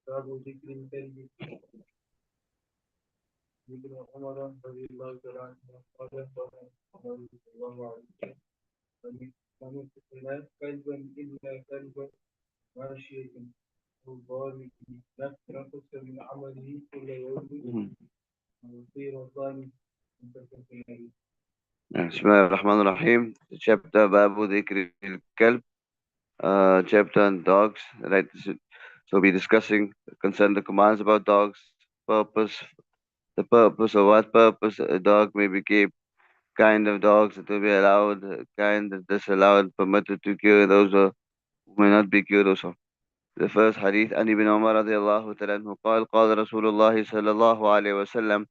باب ذكر الكلب. ابن عمر رضي الله تعالى عنه قال قال صلى الله عليه وسلم من اقتنى كلبا الا كلبا ماشية او ضارب نقص من عمله كل يوم ويصير ثاني متفق عليه. بسم الله الرحمن الرحيم. Chapter Babu Dhikri Kalb, chapter on dogs. Right. So we'll be discussing concerning the commands about dogs, purpose, the purpose or what purpose a dog may be kept, kind of dogs that will be allowed, kind that disallowed, permitted to kill, those who may not be killed also. The first hadith, عن ابن عمر رضي الله تعالى عنه قال قال رسول الله صلى الله عليه وسلم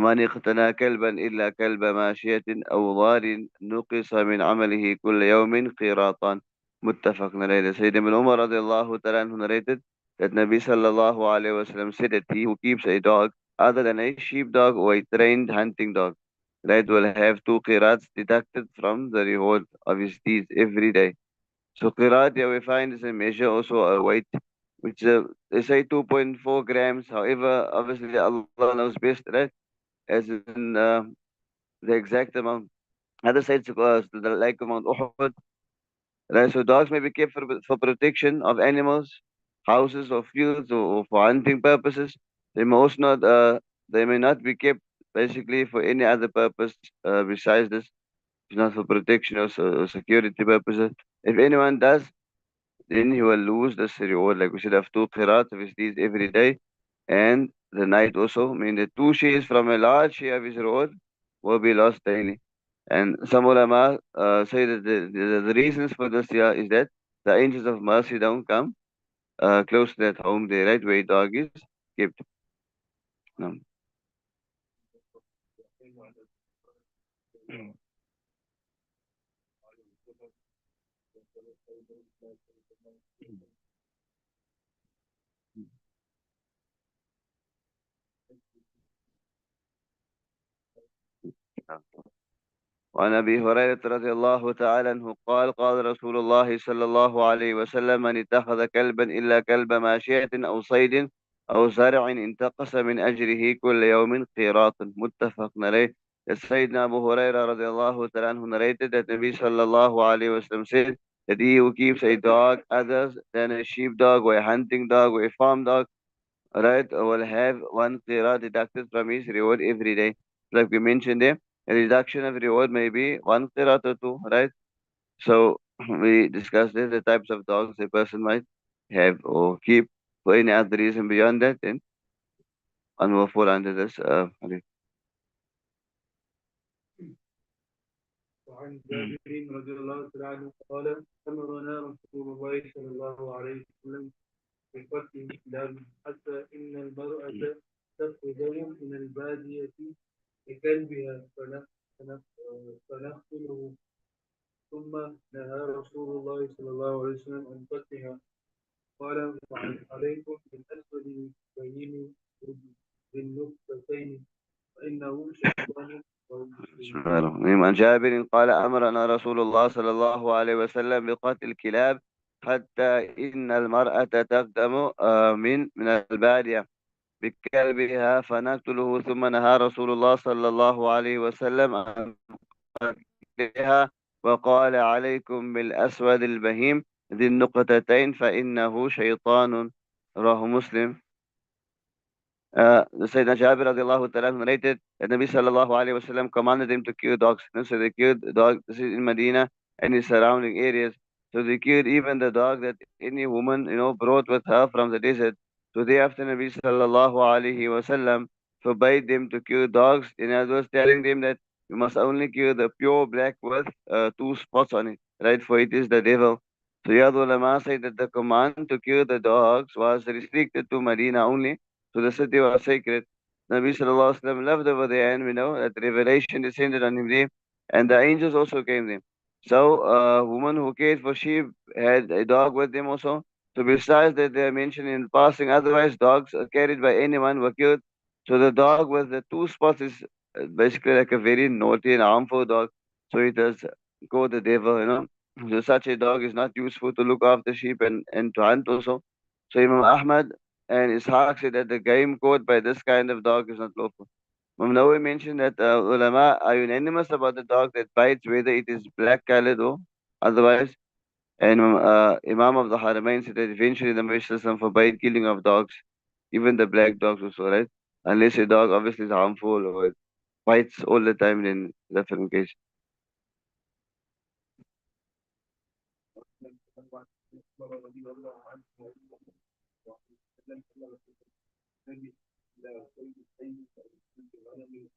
من اقتنى كلبا إلا كلب ماشية أو ضار نقص من عمله كل يوم قيراطا متفق عليه. Sayyidina Ibn Umar radiallahu ta'ala anhu narrated that Nabi sallallahu alayhi wa sallam said that he who keeps a dog other than a sheepdog or a trained hunting dog, right, will have 2 qirats deducted from the reward of his deeds every day. So qirat, yeah, we find is a measure, also a weight, which they say 2.4 grams. However, obviously Allah knows best, right? As in the exact amount. Other sides the like amount Uhud. Right? So dogs may be kept for protection of animals, houses or fields or for hunting purposes. They most not they may not be kept basically for any other purpose besides this. It's not for protection or security purposes. If anyone does, then he will lose this reward. Like we should have 2 qirats of his deeds every day. And the night also, I mean the 2 shares from a large share of his reward will be lost daily. And some ulama say that the reasons for this here is that the angels of mercy don't come close to that home there, right, where a dog is kept. No. وعن أبي هريرة رضي الله تعالى عنه قال قال رسول الله صلى الله عليه وسلم من اتخذ كلبا إلا كلب ماشية أو صيد أو زرع انتقص من أجره كل يوم قيراط متفق عليه. Sayyidina Abu Hurairah radiallahu ta'ala anhu narrated that Nabi sallallahu alayhi wasallam said that he who keeps a dog other than a sheepdog or a hunting dog or a farm dog, right, will have 1 qira deducted from his reward every day. Like we mentioned there, a reduction of reward may be 1 qira or 2, right? So we discussed there the types of dogs a person might have or keep for any other reason beyond that, then one will fall under this hadith. وعن جابر رضي الله تعالى عنه قال أمرنا رسول الله صلى الله عليه وسلم بقتل الكلاب حتى إن المرأة تأخذ من البادية بكلبها فنقتله ثم نهى رسول الله صلى الله عليه وسلم عن قتلها قال عليكم بالأسود البين بالنقطتين فإنه شيطان. بسم الله الرحمن الرحيم. عن جابر قال أمرنا رسول الله صلى الله عليه وسلم بقتل الكلاب حتى إن المرأة تقدم من البادية بكلبها فنقتله ثم نهى رسول الله صلى الله عليه وسلم عن قتلها وقال عليكم بالأسود البهيم ذي النقطتين فإنه شيطان. رواه مسلم. Sayyidina Jabir radiallahu ta'ala narrated that Nabi sallallahu alayhi wasallam commanded them to kill dogs. So they killed dogs. This is in Medina and its surrounding areas. So they killed even the dog that any woman, brought with her from the desert. So thereafter Nabi sallallahu alayhi wasallam forbade them to kill dogs. In other words, telling them that you must only kill the pure black with 2 spots on it, right? For it is the devil. So the ulama say that the command to kill the dogs was restricted to Medina only. So the city was sacred. Nabi Sallallahu Alaihi Wasallam lived over there, and we know that revelation descended on him there, and the angels also came there. So a woman who cared for sheep had a dog with them also. So besides that, they are mentioned in passing. Otherwise, dogs carried by anyone were killed. So the dog with the 2 spots is basically like a very naughty and harmful dog. So it does go the devil. So such a dog is not useful to look after sheep and to hunt also. So Imam Ahmad and Ishaq said that the game caught by this kind of dog is not lawful. Imam Nawawi mentioned that ulama are unanimous about the dog that bites, whether it is black colored or otherwise. And Imam of the Haramain said that eventually the Messenger forbade killing of dogs, even the black dogs also, right? Unless a dog obviously is harmful or it bites all the time, then different case. رضي الله عنه وسلم النبي لا كل شيء الغنم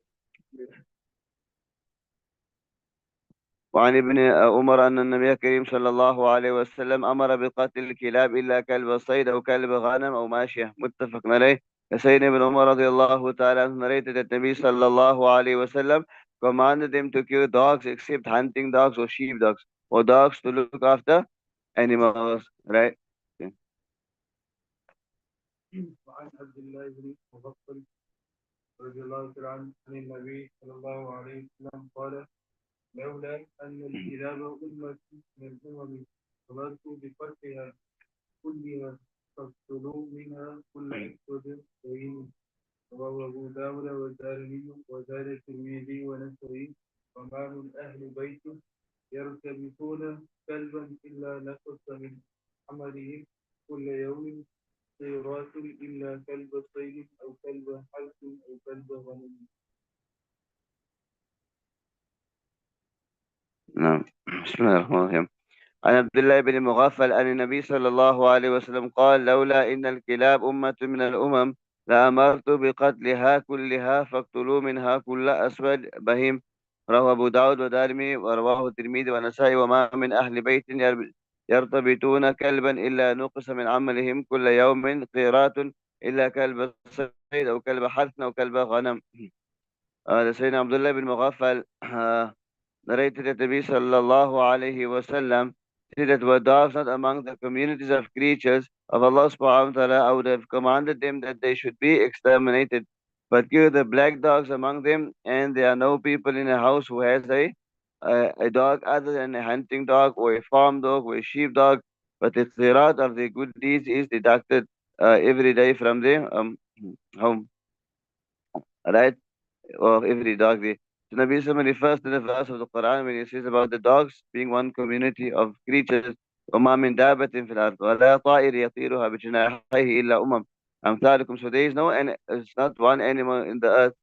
وعن ابن عمر أن النبي الكريم صلى الله عليه وسلم أمر بقتل الكلاب إلا كلب الصيد أو كلب غنم أو ماشية متفق عليه. سيدنا ابن Umar radiallahu ta'ala narrated that Nabi sallallahu alayhi wasallam commanded them to kill dogs except hunting dogs or sheep dogs or dogs to look after animals, right? Okay. وعن عبد الله بن مغفل رضي الله تعالى عنه عن النبي صلى الله عليه وسلم قال لولا أن الكلاب أمة من الأمم أمرت بقتلها كلها فاقتلوا منها كل أسود وإن رواه أبو داود والدارمي وزاد الترمذي ونسائي وما من أهل بيت يرتبطون كلبا إلا نقص من عملهم كل يوم خيرات إلا كلب صيد أو كلب حرث أو كلب غنم. نعم. بسم الله الرحمن الرحيم. عن عبد الله بن مغفل أن النبي صلى الله عليه وسلم قال لولا إن الكلاب أمة من الأمم لأمرت بقتلها كلها فاقتلوا منها كل أسود بهيم. رواه أبو داود ودارمي ورواه الترمذي والنسائي. وما من أهل بيت يرتبطون كلبا إلا نقص من عملهم كل يوم قيرات إلا كلب الصيد أو كلب حرث أو كلب غنم. سيدنا عبد الله بن مغفل narrated that Nabi sallallahu alayhi wasallam said that were dogs not among the communities of creatures of Allah subhanahu wa ta'ala, I would have commanded them that they should be exterminated. But kill the black dogs among them, and there are no people in a house who has a dog other than a hunting dog or a farm dog or a sheep dog. But the qirat of the good deeds is deducted every day from their home. Right? Of every dog. So Nabi Sallam refers to the verse of the Quran when he says about the dogs being one community of creatures. وَمَا مِن دَابَةٍ فِي الْأَرْضِ وَلَا طَائِرٍ يَطِيرُهَا بِجَنَاحَيْهِ إِلَّا أَمْثَالُكُمْ. So there is no, and it's not one animal in the earth,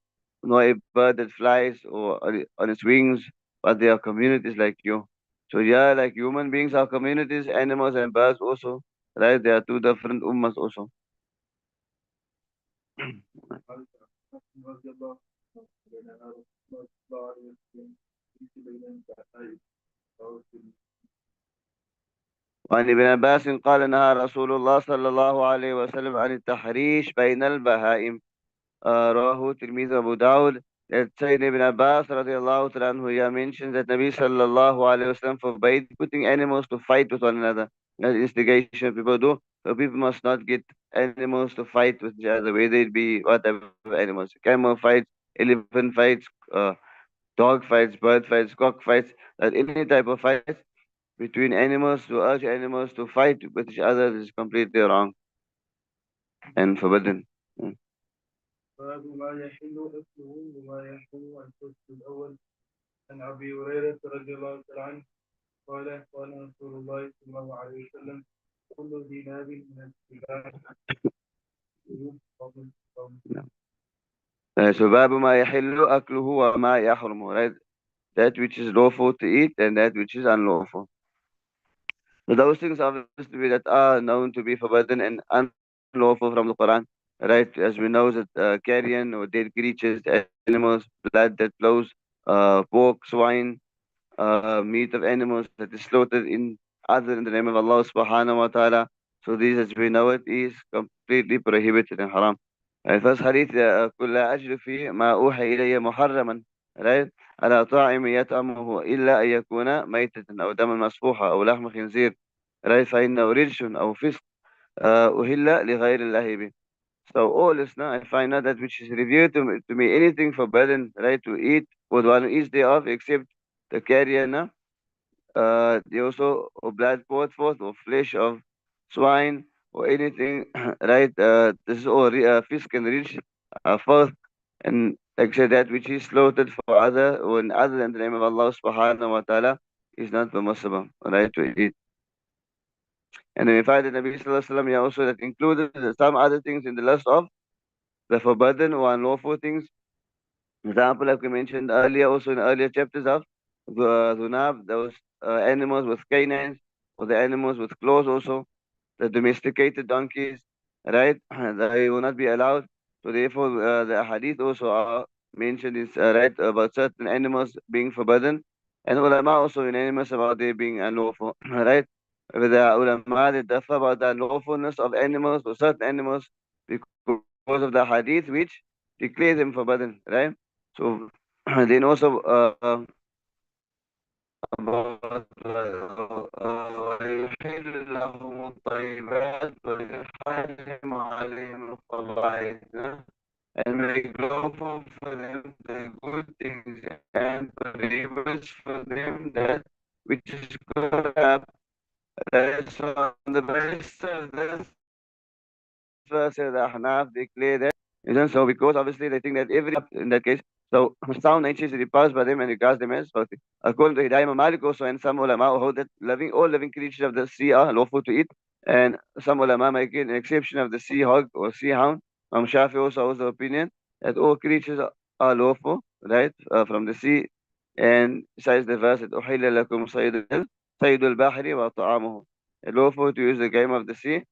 nor a bird that flies or on its wings, but they are communities like you. So yeah, like human beings are communities, animals and birds also, right? They are two different ummas also. رضي الله عنه بينما رسول الله عليه وسلم بين البحرين وعن ابن عباس قال نهى رسول الله صلى الله عليه وسلم عن التحريش بين البهائم. رواه تلميذ Abu Dawud. That Sayyidina Ibn Abbas radiallahu ta'ala anhu here mentions that Nabi sallallahu alayhi wasallam forbade putting animals to fight with one another. That instigation people do. So people must not get animals to fight with each other, whether it be whatever animals. Camel fights, elephant fights, dog fights, bird fights, cock fights, that any type of fights between animals to urge animals to fight with each other is completely wrong and forbidden. Mm. باب ما يحل أكله وما يحل الفصل الأول عن أبي هريرة رضي الله تعالى عنه قال قال رسول الله صلى الله عليه وسلم كل ذي ناب من السباع قبل So باب ما يحل أكله وما يحرم, right? That which is lawful to eat and that which is unlawful. So those things obviously that are known to be forbidden and unlawful from the Quran, right? As we know that carrion or dead creatures, animals, blood that flows, pork, swine, meat of animals that is slaughtered in other in the name of Allah subhanahu wa ta'ala. So these as we know it is completely prohibited and haram. First hadith قل لا أجد في ما أوحي إلي محرما, right? على طاعم يطعمه إلا أن يكون ميتة أو دما مسفوحا أو لحم خنزير, right? فإنه رجس أو فسق أهل لغير الله به. So all listener, I find out that which is revealed to me anything forbidden, right, to eat, or the one who eats thereof, except the carrion, they also blood poured forth or flesh of swine or anything, right? This is all fish can reach forth and like say that which is slaughtered for other or in other than the name of Allah subhanahu wa ta'ala is not permissible, right? To eat. And then we find that Nabi Sallallahu Alaihi Wasallam also that included some other things in the list of the forbidden or unlawful things. Example, like we mentioned earlier, also in earlier chapters of the Dhunab, those animals with canines, or the animals with claws also, the domesticated donkeys, right? They will not be allowed. So therefore, the hadith also are mentioned is right about certain animals being forbidden, and ulama also unanimous about they being unlawful, right? With the ulama they differ about the unlawfulness of animals or certain animals because of the hadith which declares them forbidden, right? So then also about ويحل لهم الطيبات ويحرم عليهم الخبائث and make lawful for them the good things and prohibits for them that which is corrupt. So on the basis of this verse, the Ahnaf declare that so because obviously they think that every in that case, so sound nature is repulsed by them and regards them as filthy. According to Hidayah Imam Malik also and some ulama hold that all living creatures of the sea are lawful to eat, and some ulama make an exception of the sea hog or sea hound. Shafi also holds the opinion that all creatures are lawful, right, from the sea. And besides the verse that أُحِلَّ لَكُمْ صَيْدُ الْبَحْرِ وَطَعَامُهُ, lawful to use the game of the sea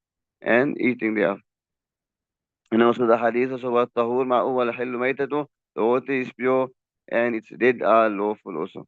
and eating thereof. And also the hadith also about tahur ma'u wal hillu maitatu, the water is pure and its dead are lawful also.